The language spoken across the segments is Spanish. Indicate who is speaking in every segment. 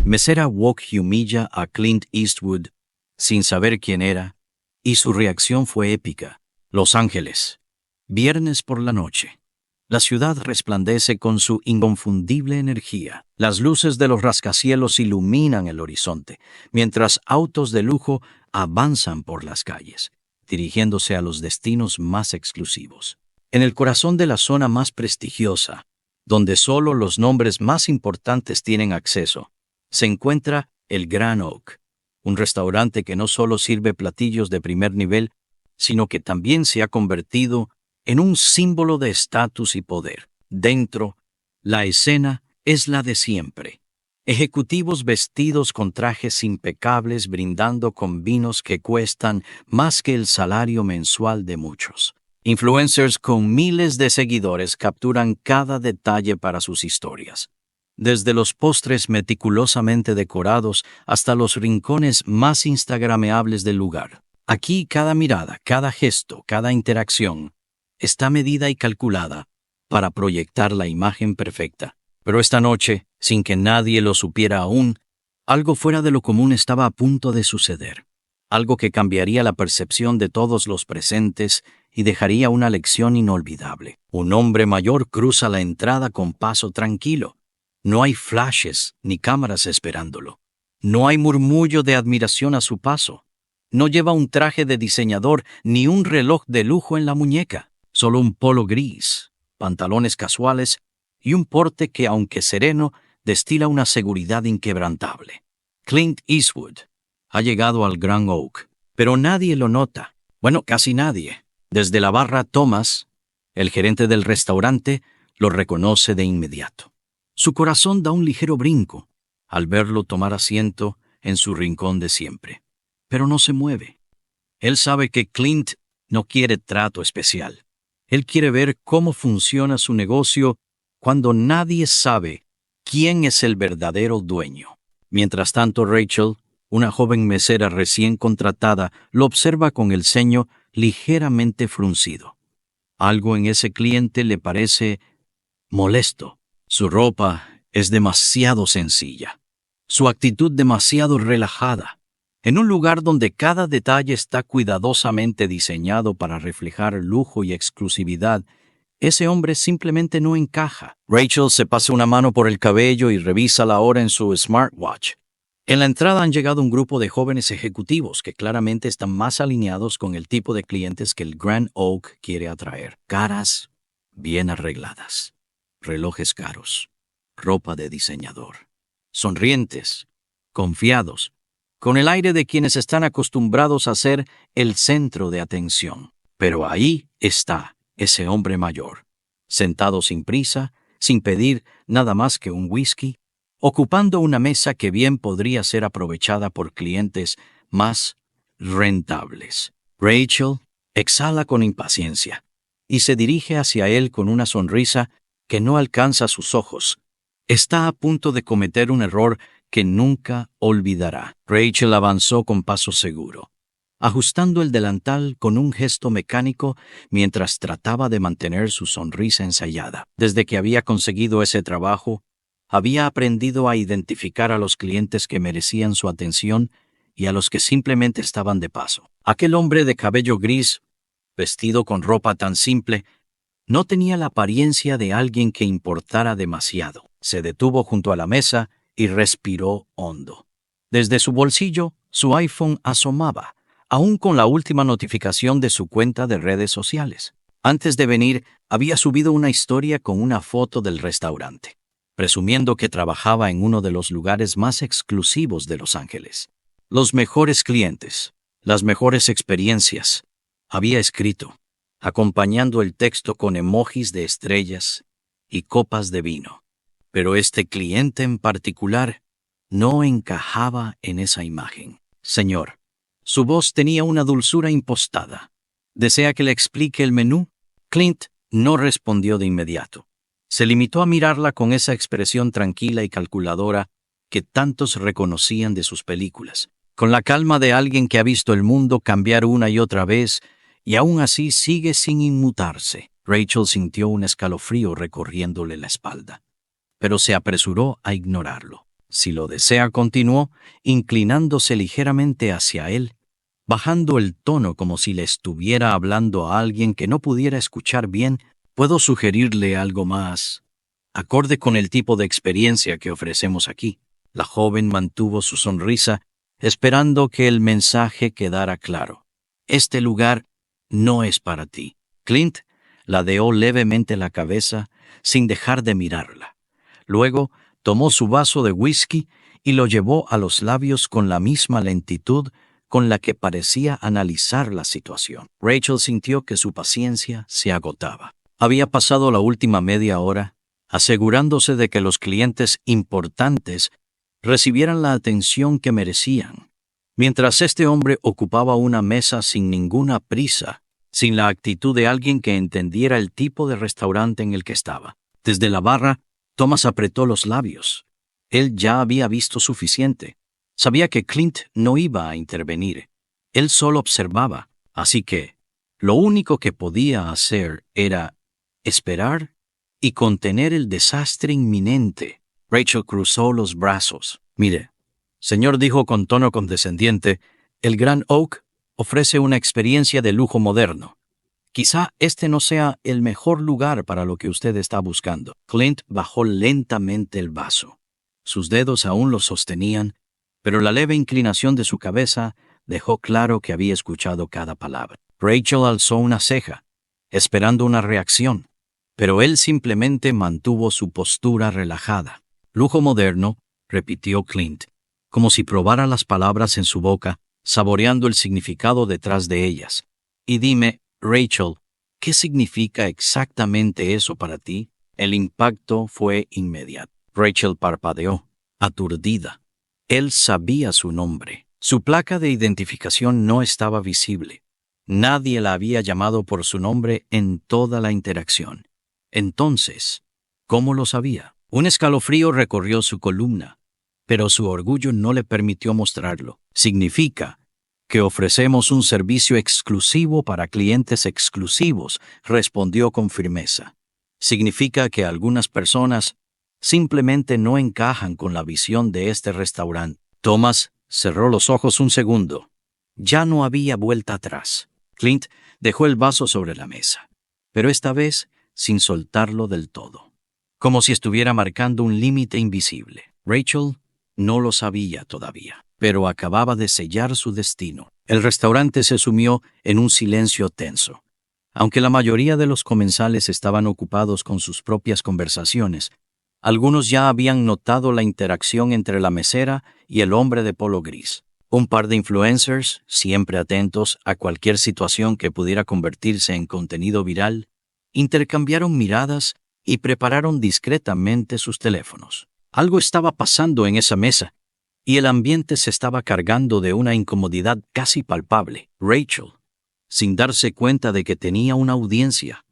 Speaker 1: mesera Wok humilla a Clint Eastwood sin saber quién era, y su reacción fue épica. Los Ángeles. Viernes por la noche. La ciudad resplandece con su inconfundible energía. Las luces de los rascacielos iluminan el horizonte, mientras autos de lujo avanzan por las calles, dirigiéndose a los destinos más exclusivos. En el corazón de la zona más prestigiosa, donde solo los nombres más importantes tienen acceso, se encuentra el Grand Oak, un restaurante que no solo sirve platillos de primer nivel, sino que también se ha convertido en un símbolo de estatus y poder. Dentro, la escena es la de siempre. Ejecutivos vestidos con trajes impecables brindando con vinos que cuestan más que el salario mensual de muchos. Influencers con miles de seguidores capturan cada detalle para sus historias. Desde los postres meticulosamente decorados hasta los rincones más instagrameables del lugar. Aquí cada mirada, cada gesto, cada interacción está medida y calculada para proyectar la imagen perfecta. Pero esta noche, sin que nadie lo supiera aún, algo fuera de lo común estaba a punto de suceder. Algo que cambiaría la percepción de todos los presentes y dejaría una lección inolvidable. Un hombre mayor cruza la entrada con paso tranquilo. No hay flashes ni cámaras esperándolo. No hay murmullo de admiración a su paso. No lleva un traje de diseñador ni un reloj de lujo en la muñeca. Solo un polo gris, pantalones casuales y un porte que, aunque sereno, destila una seguridad inquebrantable. Clint Eastwood ha llegado al Grand Oak, pero nadie lo nota. Bueno, casi nadie. Desde la barra Thomas, el gerente del restaurante, lo reconoce de inmediato. Su corazón da un ligero brinco al verlo tomar asiento en su rincón de siempre. Pero no se mueve. Él sabe que Clint no quiere trato especial. Él quiere ver cómo funciona su negocio cuando nadie sabe quién es el verdadero dueño. Mientras tanto, Rachel, una joven mesera recién contratada, lo observa con el ceño ligeramente fruncido. Algo en ese cliente le parece molesto. Su ropa es demasiado sencilla. Su actitud demasiado relajada. En un lugar donde cada detalle está cuidadosamente diseñado para reflejar lujo y exclusividad, ese hombre simplemente no encaja. Rachel se pasa una mano por el cabello y revisa la hora en su smartwatch. En la entrada han llegado un grupo de jóvenes ejecutivos que claramente están más alineados con el tipo de clientes que el Grand Oak quiere atraer. Caras bien arregladas, relojes caros, ropa de diseñador, sonrientes, confiados, con el aire de quienes están acostumbrados a ser el centro de atención. Pero ahí está ese hombre mayor, sentado sin prisa, sin pedir nada más que un whisky, ocupando una mesa que bien podría ser aprovechada por clientes más rentables. Rachel exhala con impaciencia y se dirige hacia él con una sonrisa que no alcanza sus ojos. Está a punto de cometer un error que nunca olvidará. Rachel avanzó con paso seguro, ajustando el delantal con un gesto mecánico mientras trataba de mantener su sonrisa ensayada. Desde que había conseguido ese trabajo, había aprendido a identificar a los clientes que merecían su atención y a los que simplemente estaban de paso. Aquel hombre de cabello gris, vestido con ropa tan simple, no tenía la apariencia de alguien que importara demasiado. Se detuvo junto a la mesa y respiró hondo. Desde su bolsillo, su iPhone asomaba, aún con la última notificación de su cuenta de redes sociales. Antes de venir, había subido una historia con una foto del restaurante, presumiendo que trabajaba en uno de los lugares más exclusivos de Los Ángeles. Los mejores clientes, las mejores experiencias, había escrito, acompañando el texto con emojis de estrellas y copas de vino. Pero este cliente en particular no encajaba en esa imagen. Señor, su voz tenía una dulzura impostada. ¿Desea que le explique el menú? Clint no respondió de inmediato. Se limitó a mirarla con esa expresión tranquila y calculadora que tantos reconocían de sus películas, con la calma de alguien que ha visto el mundo cambiar una y otra vez y aún así sigue sin inmutarse. Rachel sintió un escalofrío recorriéndole la espalda, pero se apresuró a ignorarlo. Si lo desea, continuó, inclinándose ligeramente hacia él, bajando el tono como si le estuviera hablando a alguien que no pudiera escuchar bien. Puedo sugerirle algo más acorde con el tipo de experiencia que ofrecemos aquí. La joven mantuvo su sonrisa, esperando que el mensaje quedara claro. Este lugar no es para ti. Clint ladeó levemente la cabeza sin dejar de mirarla. Luego tomó su vaso de whisky y lo llevó a los labios con la misma lentitud con la que parecía analizar la situación. Rachel sintió que su paciencia se agotaba. Había pasado la última media hora asegurándose de que los clientes importantes recibieran la atención que merecían, mientras este hombre ocupaba una mesa sin ninguna prisa, sin la actitud de alguien que entendiera el tipo de restaurante en el que estaba. Desde la barra, Thomas apretó los labios. Él ya había visto suficiente. Sabía que Clint no iba a intervenir. Él solo observaba, así que lo único que podía hacer era esperar y contener el desastre inminente. Rachel cruzó los brazos. Mire, señor, dijo con tono condescendiente, el Grand Oak ofrece una experiencia de lujo moderno. Quizá este no sea el mejor lugar para lo que usted está buscando. Clint bajó lentamente el vaso. Sus dedos aún lo sostenían, pero la leve inclinación de su cabeza dejó claro que había escuchado cada palabra. Rachel alzó una ceja, esperando una reacción, pero él simplemente mantuvo su postura relajada. Lujo moderno, repitió Clint, como si probara las palabras en su boca, saboreando el significado detrás de ellas. Y dime, Rachel, ¿qué significa exactamente eso para ti? El impacto fue inmediato. Rachel parpadeó, aturdida. Él sabía su nombre. Su placa de identificación no estaba visible. Nadie la había llamado por su nombre en toda la interacción. Entonces, ¿cómo lo sabía? Un escalofrío recorrió su columna, pero su orgullo no le permitió mostrarlo. Significa que ofrecemos un servicio exclusivo para clientes exclusivos, respondió con firmeza. Significa que algunas personas simplemente no encajan con la visión de este restaurante. Thomas cerró los ojos un segundo. Ya no había vuelta atrás. Clint dejó el vaso sobre la mesa, pero esta vez sin soltarlo del todo, como si estuviera marcando un límite invisible. Rachel no lo sabía todavía, pero acababa de sellar su destino. El restaurante se sumió en un silencio tenso. Aunque la mayoría de los comensales estaban ocupados con sus propias conversaciones, algunos ya habían notado la interacción entre la mesera y el hombre de polo gris. Un par de influencers, siempre atentos a cualquier situación que pudiera convertirse en contenido viral, intercambiaron miradas y prepararon discretamente sus teléfonos. Algo estaba pasando en esa mesa, y el ambiente se estaba cargando de una incomodidad casi palpable. Rachel, sin darse cuenta de que tenía una audiencia,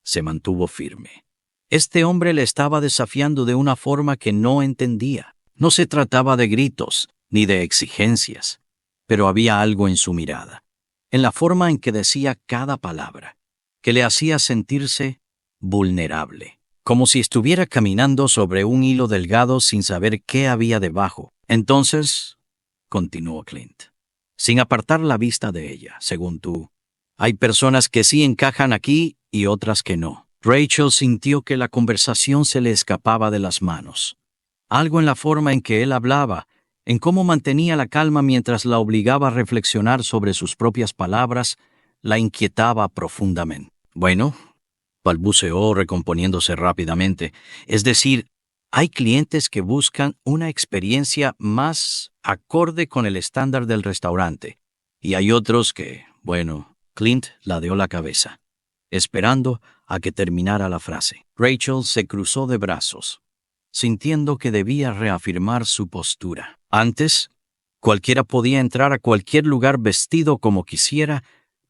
Speaker 1: se mantuvo firme. Este hombre le estaba desafiando de una forma que no entendía. No se trataba de gritos ni de exigencias, pero había algo en su mirada, en la forma en que decía cada palabra, que le hacía sentirse vulnerable, como si estuviera caminando sobre un hilo delgado sin saber qué había debajo. Entonces, continuó Clint, sin apartar la vista de ella, según tú, hay personas que sí encajan aquí y otras que no. Rachel sintió que la conversación se le escapaba de las manos. Algo en la forma en que él hablaba, en cómo mantenía la calma mientras la obligaba a reflexionar sobre sus propias palabras, la inquietaba profundamente. Bueno, balbuceó recomponiéndose rápidamente, es decir, hay clientes que buscan una experiencia más acorde con el estándar del restaurante, y hay otros que, bueno, Clint ladeó la cabeza, esperando a que terminara la frase. Rachel se cruzó de brazos, sintiendo que debía reafirmar su postura. Antes, cualquiera podía entrar a cualquier lugar vestido como quisiera,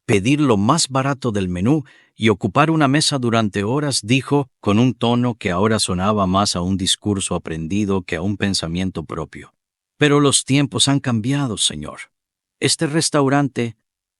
Speaker 1: pedir lo más barato del menú y ocupar una mesa durante horas, dijo, con un tono que ahora sonaba más a un discurso aprendido que a un pensamiento propio. Pero los tiempos han cambiado, señor. Este restaurante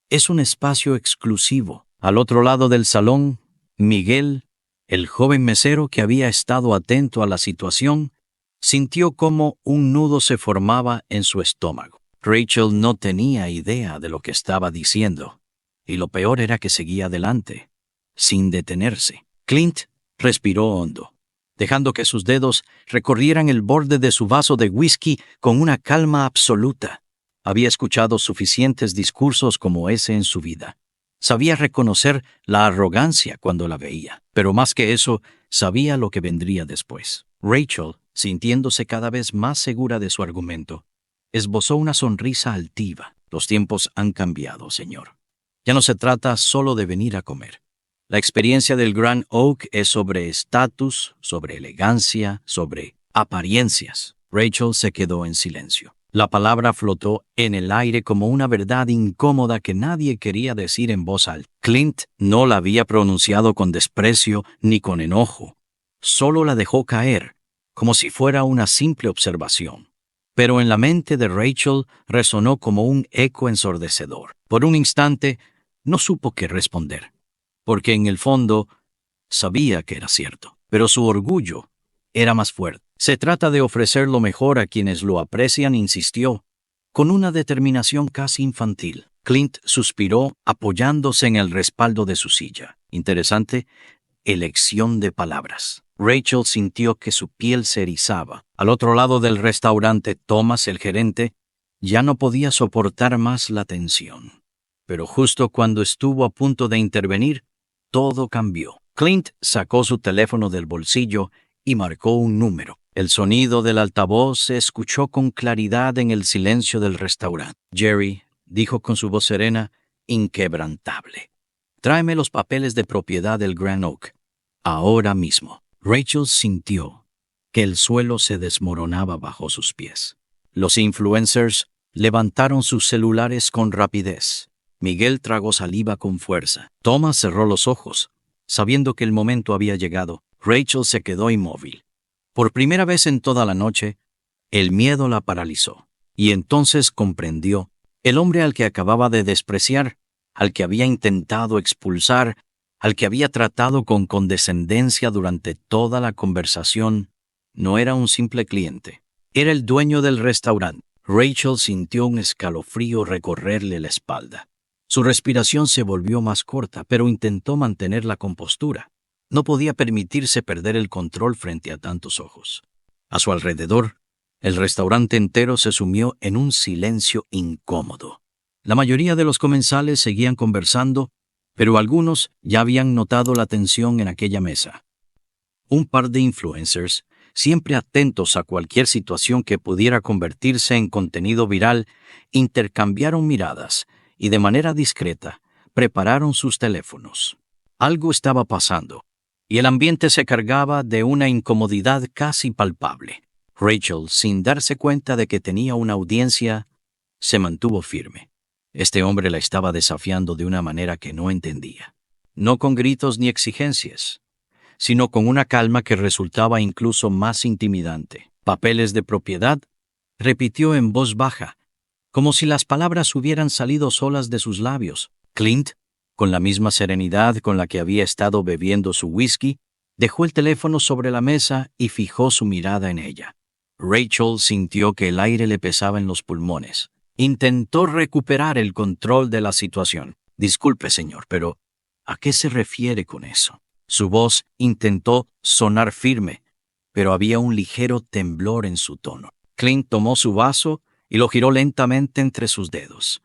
Speaker 1: es un espacio exclusivo. Al otro lado del salón, Miguel, el joven mesero que había estado atento a la situación, Sintió como un nudo se formaba en su estómago. Rachel no tenía idea de lo que estaba diciendo, y lo peor era que seguía adelante, sin detenerse. Clint respiró hondo, dejando que sus dedos recorrieran el borde de su vaso de whisky con una calma absoluta. Había escuchado suficientes discursos como ese en su vida. Sabía reconocer la arrogancia cuando la veía, pero más que eso, sabía lo que vendría después. Rachel, sintiéndose cada vez más segura de su argumento, esbozó una sonrisa altiva. Los tiempos han cambiado, señor. Ya no se trata solo de venir a comer. La experiencia del Grand Oak es sobre estatus, sobre elegancia, sobre apariencias. Rachel se quedó en silencio. La palabra flotó en el aire como una verdad incómoda que nadie quería decir en voz alta. Clint no la había pronunciado con desprecio ni con enojo. Solo la dejó caer, como si fuera una simple observación. Pero en la mente de Rachel resonó como un eco ensordecedor. Por un instante, no supo qué responder, porque en el fondo sabía que era cierto, pero su orgullo era más fuerte. Se trata de ofrecer lo mejor a quienes lo aprecian, insistió, con una determinación casi infantil. Clint suspiró apoyándose en el respaldo de su silla. Interesante elección de palabras. Rachel sintió que su piel se erizaba. Al otro lado del restaurante, Thomas, el gerente, ya no podía soportar más la tensión. Pero justo cuando estuvo a punto de intervenir, todo cambió. Clint sacó su teléfono del bolsillo y marcó un número. El sonido del altavoz se escuchó con claridad en el silencio del restaurante. Jerry dijo con su voz serena, inquebrantable: «Tráeme los papeles de propiedad del Grand Oak. Ahora mismo». Rachel sintió que el suelo se desmoronaba bajo sus pies. Los influencers levantaron sus celulares con rapidez. Miguel tragó saliva con fuerza. Thomas cerró los ojos, sabiendo que el momento había llegado. Rachel se quedó inmóvil. Por primera vez en toda la noche, el miedo la paralizó. Y entonces comprendió. El hombre al que acababa de despreciar, al que había intentado expulsar, al que había tratado con condescendencia durante toda la conversación, no era un simple cliente. Era el dueño del restaurante. Rachel sintió un escalofrío recorrerle la espalda. Su respiración se volvió más corta, pero intentó mantener la compostura. No podía permitirse perder el control frente a tantos ojos. A su alrededor, el restaurante entero se sumió en un silencio incómodo. La mayoría de los comensales seguían conversando, pero algunos ya habían notado la tensión en aquella mesa. Un par de influencers, siempre atentos a cualquier situación que pudiera convertirse en contenido viral, intercambiaron miradas y de manera discreta prepararon sus teléfonos. Algo estaba pasando, y el ambiente se cargaba de una incomodidad casi palpable. Rachel, sin darse cuenta de que tenía una audiencia, se mantuvo firme. Este hombre la estaba desafiando de una manera que no entendía. No con gritos ni exigencias, sino con una calma que resultaba incluso más intimidante. «Papeles de propiedad», repitió en voz baja, como si las palabras hubieran salido solas de sus labios. Clint, con la misma serenidad con la que había estado bebiendo su whisky, dejó el teléfono sobre la mesa y fijó su mirada en ella. Rachel sintió que el aire le pesaba en los pulmones. Intentó recuperar el control de la situación. «Disculpe, señor, pero ¿a qué se refiere con eso?». Su voz intentó sonar firme, pero había un ligero temblor en su tono. Clint tomó su vaso y lo giró lentamente entre sus dedos.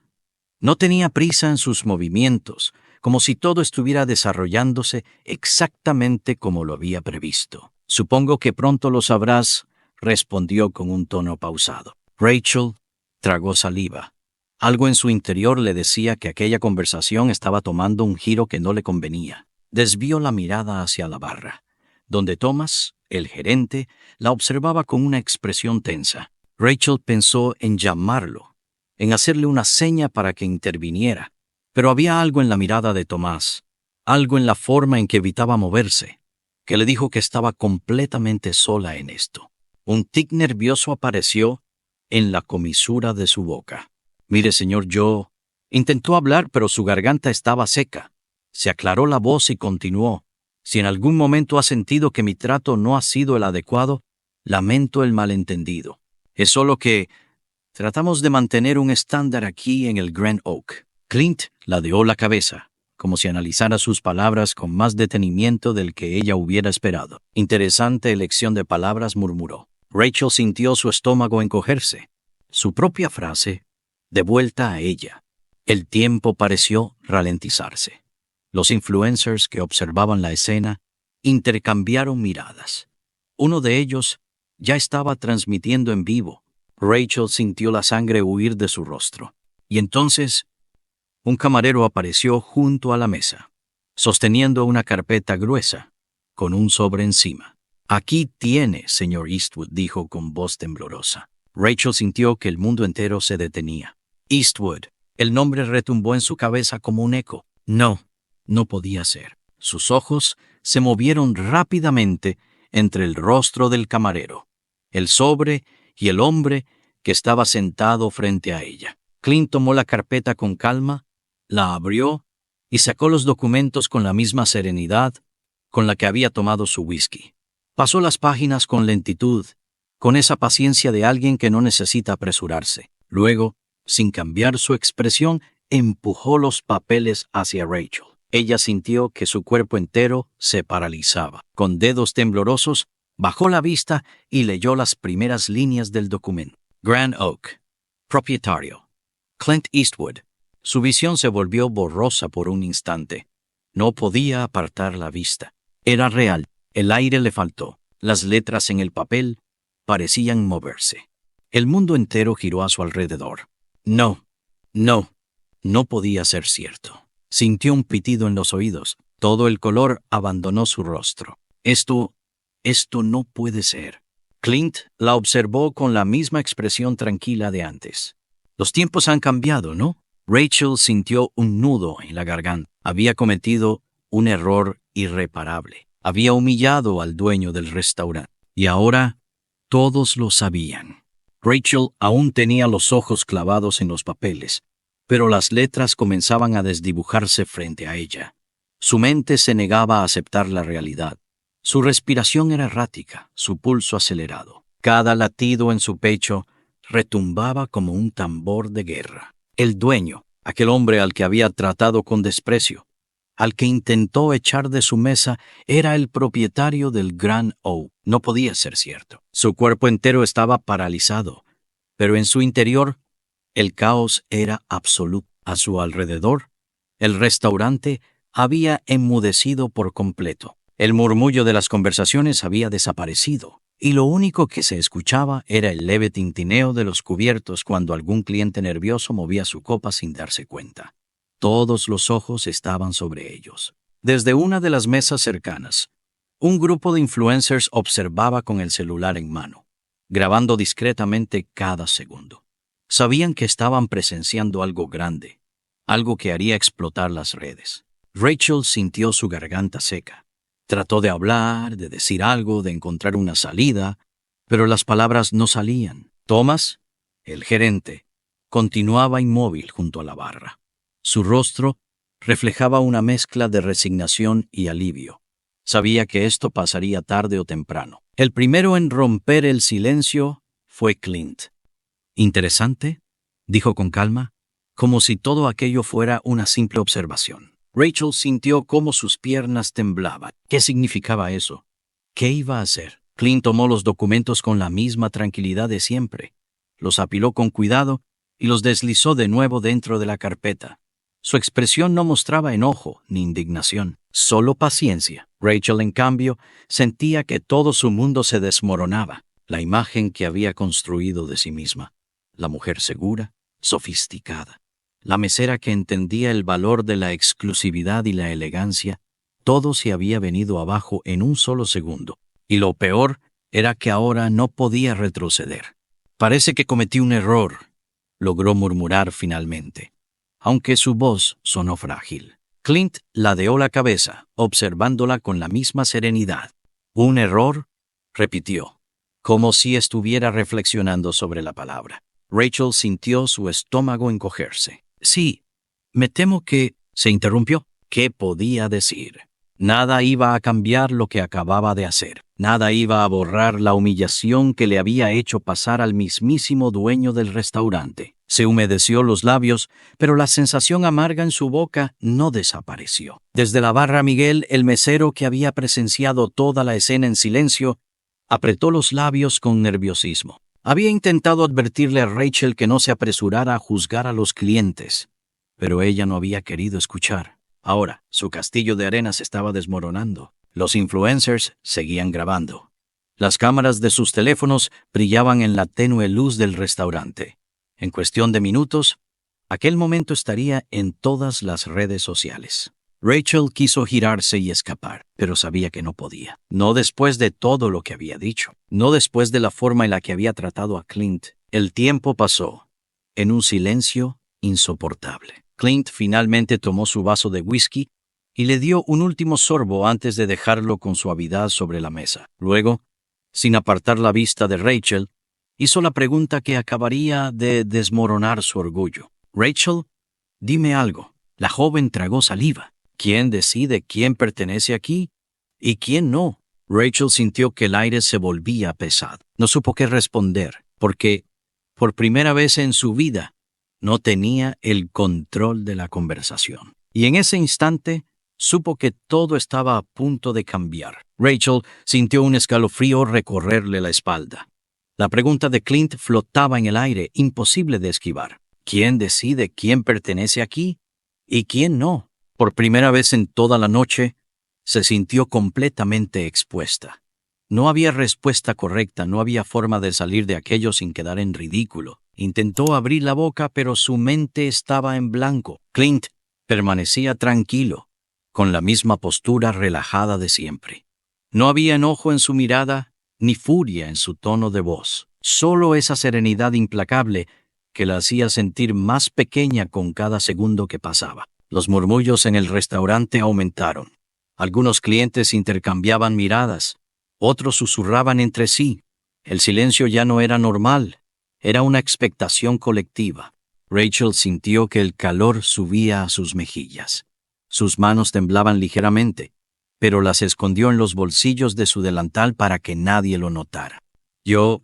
Speaker 1: No tenía prisa en sus movimientos, como si todo estuviera desarrollándose exactamente como lo había previsto. «Supongo que pronto lo sabrás», respondió con un tono pausado. Rachel tragó saliva. Algo en su interior le decía que aquella conversación estaba tomando un giro que no le convenía. Desvió la mirada hacia la barra, donde Thomas, el gerente, la observaba con una expresión tensa. Rachel pensó en llamarlo, en hacerle una seña para que interviniera, pero había algo en la mirada de Tomás, algo en la forma en que evitaba moverse, que le dijo que estaba completamente sola en esto. Un tic nervioso apareció en la comisura de su boca. «Mire, señor, yo...». Intentó hablar, pero su garganta estaba seca. Se aclaró la voz y continuó. «Si en algún momento ha sentido que mi trato no ha sido el adecuado, Lamento el malentendido. Es solo que tratamos de mantener un estándar aquí en el Grand Oak. Clint ladeó la cabeza, como si analizara sus palabras con más detenimiento del que ella hubiera esperado. Interesante elección de palabras, murmuró. Rachel sintió su estómago encogerse. Su propia frase, de vuelta a ella. El tiempo pareció ralentizarse. Los influencers que observaban la escena intercambiaron miradas. Uno de ellos ya estaba transmitiendo en vivo. Rachel sintió la sangre huir de su rostro. Y entonces, un camarero apareció junto a la mesa, sosteniendo una carpeta gruesa, con un sobre encima. Aquí tiene, señor Eastwood, dijo con voz temblorosa. Rachel sintió que el mundo entero se detenía. Eastwood. El nombre retumbó en su cabeza como un eco. No podía ser. Sus ojos se movieron rápidamente entre el rostro del camarero, el sobre y el hombre que estaba sentado frente a ella. Clint tomó la carpeta con calma, la abrió y sacó los documentos con la misma serenidad con la que había tomado su whisky. Pasó las páginas con lentitud, con esa paciencia de alguien que no necesita apresurarse. Luego, sin cambiar su expresión, empujó los papeles hacia Rachel. Ella sintió que su cuerpo entero se paralizaba. Con dedos temblorosos, bajó la vista y leyó las primeras líneas del documento. Grand Oak. Propietario. Clint Eastwood. Su visión se volvió borrosa por un instante. No podía apartar la vista. Era real. El aire le faltó. Las letras en el papel parecían moverse. El mundo entero giró a su alrededor. No podía ser cierto. Sintió un pitido en los oídos. Todo el color abandonó su rostro. Esto no puede ser. Clint la observó con la misma expresión tranquila de antes. Los tiempos han cambiado, ¿no? Rachel sintió un nudo en la garganta. Había cometido un error irreparable. Había humillado al dueño del restaurante. Y ahora todos lo sabían. Rachel aún tenía los ojos clavados en los papeles, pero las letras comenzaban a desdibujarse frente a ella. Su mente se negaba a aceptar la realidad. Su respiración era errática, su pulso acelerado. Cada latido en su pecho retumbaba como un tambor de guerra. El dueño, aquel hombre al que había tratado con desprecio, al que intentó echar de su mesa, era el propietario del Grand Oak. No podía ser cierto. Su cuerpo entero estaba paralizado, pero en su interior el caos era absoluto. A su alrededor, el restaurante había enmudecido por completo. El murmullo de las conversaciones había desaparecido, y lo único que se escuchaba era el leve tintineo de los cubiertos cuando algún cliente nervioso movía su copa sin darse cuenta. Todos los ojos estaban sobre ellos. Desde una de las mesas cercanas, un grupo de influencers observaba con el celular en mano, grabando discretamente cada segundo. Sabían que estaban presenciando algo grande, algo que haría explotar las redes. Rachel sintió su garganta seca. Trató de hablar, de decir algo, de encontrar una salida, pero las palabras no salían. Thomas, el gerente, continuaba inmóvil junto a la barra. Su rostro reflejaba una mezcla de resignación y alivio. Sabía que esto pasaría tarde o temprano. El primero en romper el silencio fue Clint. «Interesante», dijo con calma, como si todo aquello fuera una simple observación. Rachel sintió cómo sus piernas temblaban. ¿Qué significaba eso? ¿Qué iba a hacer? Clint tomó los documentos con la misma tranquilidad de siempre. Los apiló con cuidado y los deslizó de nuevo dentro de la carpeta. Su expresión no mostraba enojo ni indignación, solo paciencia. Rachel, en cambio, sentía que todo su mundo se desmoronaba. La imagen que había construido de sí misma. La mujer segura, sofisticada. La mesera que entendía el valor de la exclusividad y la elegancia. Todo se había venido abajo en un solo segundo. Y lo peor era que ahora no podía retroceder. «Parece que cometí un error», logró murmurar finalmente, aunque su voz sonó frágil. Clint ladeó la cabeza, observándola con la misma serenidad. «¿Un error?», repitió, como si estuviera reflexionando sobre la palabra. Rachel sintió su estómago encogerse. «Sí, me temo que…» se interrumpió. ¿Qué podía decir? Nada iba a cambiar lo que acababa de hacer. Nada iba a borrar la humillación que le había hecho pasar al mismísimo dueño del restaurante. Se humedeció los labios, pero la sensación amarga en su boca no desapareció. Desde la barra Miguel, el mesero que había presenciado toda la escena en silencio, apretó los labios con nerviosismo. Había intentado advertirle a Rachel que no se apresurara a juzgar a los clientes, pero ella no había querido escuchar. Ahora, su castillo de arena se estaba desmoronando. Los influencers seguían grabando. Las cámaras de sus teléfonos brillaban en la tenue luz del restaurante. En cuestión de minutos, aquel momento estaría en todas las redes sociales. Rachel quiso girarse y escapar, pero sabía que no podía. No después de todo lo que había dicho. No después de la forma en la que había tratado a Clint. El tiempo pasó, en un silencio insoportable. Clint finalmente tomó su vaso de whisky y le dio un último sorbo antes de dejarlo con suavidad sobre la mesa. Luego, sin apartar la vista de Rachel, hizo la pregunta que acabaría de desmoronar su orgullo. «Rachel, dime algo». La joven tragó saliva. ¿Quién decide quién pertenece aquí y quién no? Rachel sintió que el aire se volvía pesado. No supo qué responder, porque, por primera vez en su vida, no tenía el control de la conversación. Y en ese instante, supo que todo estaba a punto de cambiar. Rachel sintió un escalofrío recorrerle la espalda. La pregunta de Clint flotaba en el aire, imposible de esquivar. ¿Quién decide quién pertenece aquí y quién no? Por primera vez en toda la noche, se sintió completamente expuesta. No había respuesta correcta, no había forma de salir de aquello sin quedar en ridículo. Intentó abrir la boca, pero su mente estaba en blanco. Clint permanecía tranquilo, con la misma postura relajada de siempre. No había enojo en su mirada, ni furia en su tono de voz. Solo esa serenidad implacable que la hacía sentir más pequeña con cada segundo que pasaba. Los murmullos en el restaurante aumentaron. Algunos clientes intercambiaban miradas, otros susurraban entre sí. El silencio ya no era normal, era una expectación colectiva. Rachel sintió que el calor subía a sus mejillas. Sus manos temblaban ligeramente, pero las escondió en los bolsillos de su delantal para que nadie lo notara. «Yo»,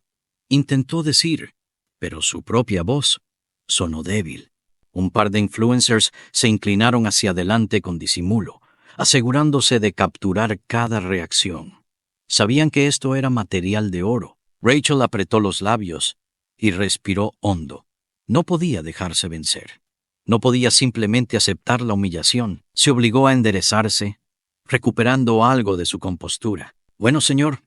Speaker 1: intentó decir, pero su propia voz sonó débil. Un par de influencers se inclinaron hacia adelante con disimulo, asegurándose de capturar cada reacción. Sabían que esto era material de oro. Rachel apretó los labios y respiró hondo. No podía dejarse vencer. No podía simplemente aceptar la humillación. Se obligó a enderezarse, recuperando algo de su compostura. «Bueno, señor»,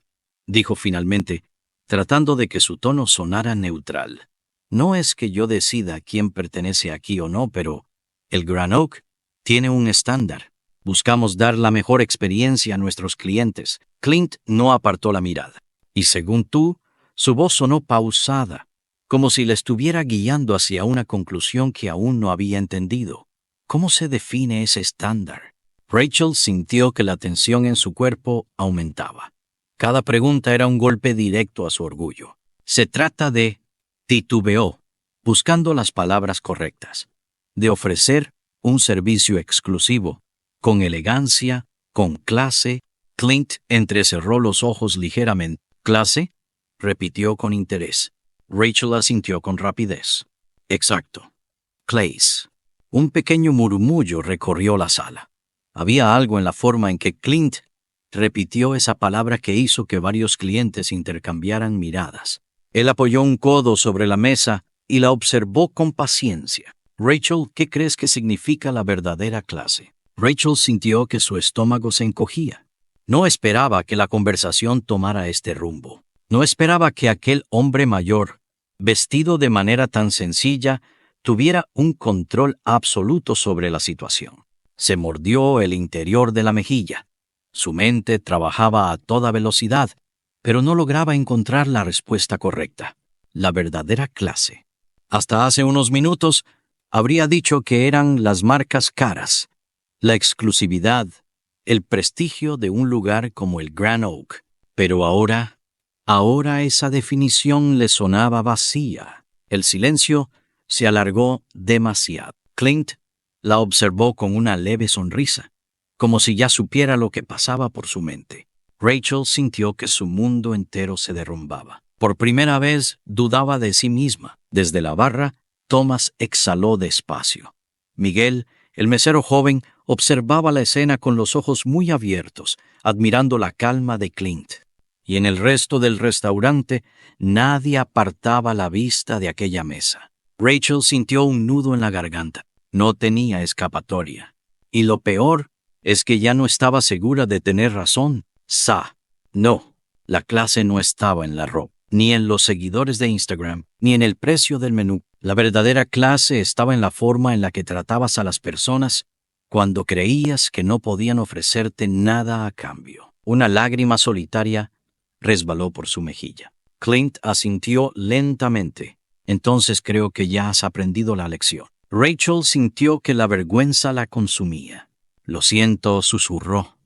Speaker 1: dijo finalmente, tratando de que su tono sonara neutral. «No es que yo decida quién pertenece aquí o no, pero el Grand Oak tiene un estándar. Buscamos dar la mejor experiencia a nuestros clientes». Clint no apartó la mirada. «Y según tú», su voz sonó pausada, como si le estuviera guiando hacia una conclusión que aún no había entendido. «¿Cómo se define ese estándar?» Rachel sintió que la tensión en su cuerpo aumentaba. Cada pregunta era un golpe directo a su orgullo. «Se trata de», titubeó, buscando las palabras correctas, «de ofrecer un servicio exclusivo, con elegancia, con clase». Clint entrecerró los ojos ligeramente. «¿Clase?», repitió con interés. Rachel asintió con rapidez. «Exacto. Clase». Un pequeño murmullo recorrió la sala. Había algo en la forma en que Clint repitió esa palabra que hizo que varios clientes intercambiaran miradas. Él apoyó un codo sobre la mesa y la observó con paciencia. «Rachel, ¿qué crees que significa la verdadera clase?» Rachel sintió que su estómago se encogía. No esperaba que la conversación tomara este rumbo. No esperaba que aquel hombre mayor, vestido de manera tan sencilla, tuviera un control absoluto sobre la situación. Se mordió el interior de la mejilla. Su mente trabajaba a toda velocidad, pero no lograba encontrar la respuesta correcta. La verdadera clase. Hasta hace unos minutos, habría dicho que eran las marcas caras, la exclusividad, el prestigio de un lugar como el Grand Oak. Pero ahora esa definición le sonaba vacía. El silencio se alargó demasiado. Clint la observó con una leve sonrisa, como si ya supiera lo que pasaba por su mente. Rachel sintió que su mundo entero se derrumbaba. Por primera vez dudaba de sí misma. Desde la barra, Thomas exhaló despacio. Miguel, el mesero joven, observaba la escena con los ojos muy abiertos, admirando la calma de Clint. Y en el resto del restaurante, nadie apartaba la vista de aquella mesa. Rachel sintió un nudo en la garganta. No tenía escapatoria. Y lo peor es que ya no estaba segura de tener razón. No, la clase no estaba en la ropa, ni en los seguidores de Instagram, ni en el precio del menú. La verdadera clase estaba en la forma en la que tratabas a las personas cuando creías que no podían ofrecerte nada a cambio. Una lágrima solitaria resbaló por su mejilla. Clint asintió lentamente. Entonces creo que ya has aprendido la lección. Rachel sintió que la vergüenza la consumía. Lo siento, susurró,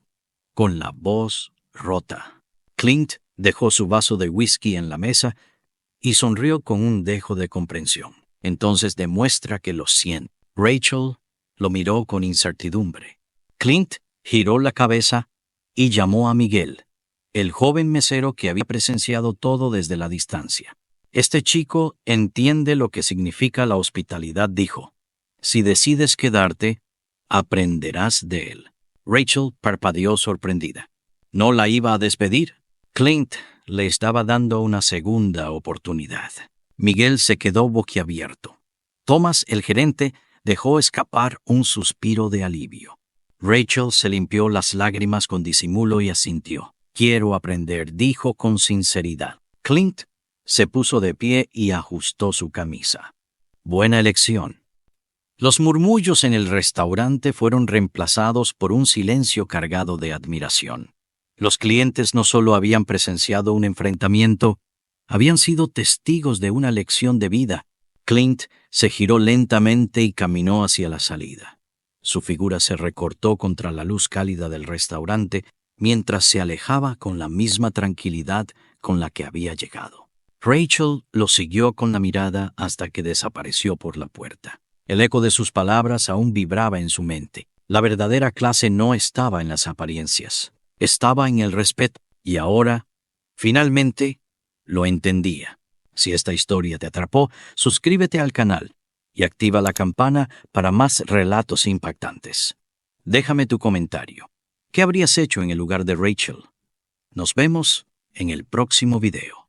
Speaker 1: con la voz rota. Clint dejó su vaso de whisky en la mesa y sonrió con un dejo de comprensión. Entonces demuestra que lo siente. Rachel lo miró con incertidumbre. Clint giró la cabeza y llamó a Miguel, el joven mesero que había presenciado todo desde la distancia. Este chico entiende lo que significa la hospitalidad, dijo. Si decides quedarte, aprenderás de él. Rachel parpadeó sorprendida. ¿No la iba a despedir? Clint le estaba dando una segunda oportunidad. Miguel se quedó boquiabierto. Thomas, el gerente, dejó escapar un suspiro de alivio. Rachel se limpió las lágrimas con disimulo y asintió. Quiero aprender, dijo con sinceridad. Clint se puso de pie y ajustó su camisa. Buena elección. Los murmullos en el restaurante fueron reemplazados por un silencio cargado de admiración. Los clientes no solo habían presenciado un enfrentamiento, habían sido testigos de una lección de vida. Clint se giró lentamente y caminó hacia la salida. Su figura se recortó contra la luz cálida del restaurante mientras se alejaba con la misma tranquilidad con la que había llegado. Rachel lo siguió con la mirada hasta que desapareció por la puerta. El eco de sus palabras aún vibraba en su mente. La verdadera clase no estaba en las apariencias, estaba en el respeto. Y ahora, finalmente, lo entendía. Si esta historia te atrapó, suscríbete al canal y activa la campana para más relatos impactantes. Déjame tu comentario. ¿Qué habrías hecho en el lugar de Rachel? Nos vemos en el próximo video.